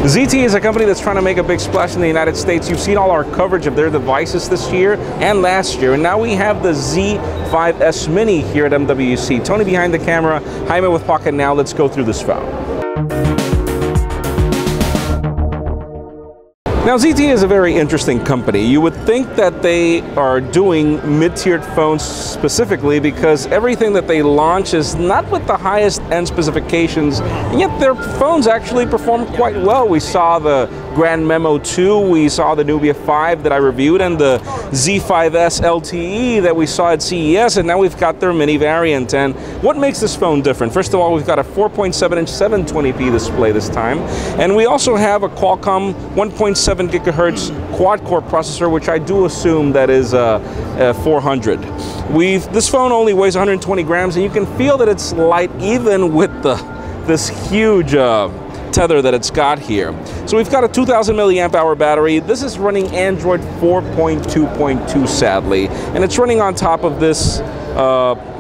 ZTE is a company that's trying to make a big splash in the United States. You've seen all our coverage of their devices this year and last year, and now we have the Z5S Mini here at MWC. Tony behind the camera, Jaime with Pocketnow. Let's go through this phone. Now, ZTE is a very interesting company. You would think that they are doing mid-tiered phones specifically because everything that they launch is not with the highest end specifications, and yet their phones actually perform quite well. We saw the Grand Memo II, we saw the Nubia 5 that I reviewed, and the Z5S LTE that we saw at CES, and now we've got their mini variant. And what makes this phone different? First of all, we've got a 4.7-inch 720p display this time, and we also have a Qualcomm 1.7 gigahertz quad-core processor, which I do assume that is 400. This phone only weighs 120 grams, and you can feel that it's light even with this huge tether that it's got here. So we've got a 2000 milliamp hour battery. This is running Android 4.2.2 sadly, and it's running on top of this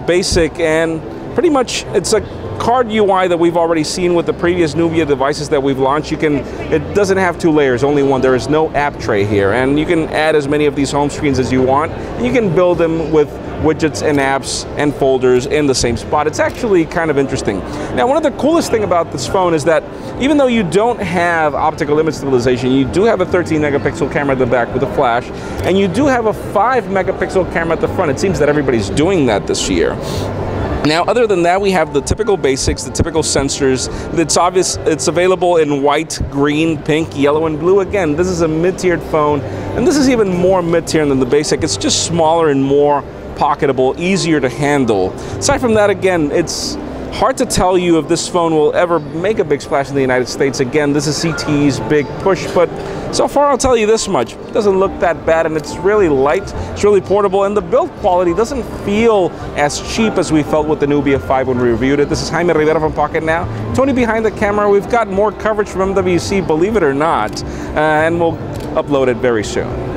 basic, and pretty much it's a card UI that we've already seen with the previous Nubia devices that we've launched. It doesn't have two layers, only one. There is no app tray here, and you can add as many of these home screens as you want, and you can build them with widgets and apps and folders in the same spot. It's actually kind of interesting. Now, one of the coolest thing about this phone is that even though you don't have optical image stabilization, you do have a 13 megapixel camera at the back with a flash, and you do have a 5 megapixel camera at the front. It seems that everybody's doing that this year. Now, other than that, we have the typical basics, the typical sensors. It's obvious it's available in white, green, pink, yellow, and blue. Again, this is a mid-tiered phone, and this is even more mid-tier than the basic. It's just smaller and more pocketable, easier to handle. Aside from that, again, it's hard to tell you if this phone will ever make a big splash in the United States. Again, this is ZTE's big push, but so far I'll tell you this much. It doesn't look that bad, and it's really light, it's really portable, and the build quality doesn't feel as cheap as we felt with the Nubia 5 when we reviewed it. This is Jaime Rivera from Pocketnow. Tony behind the camera. We've got more coverage from MWC, believe it or not, and we'll upload it very soon.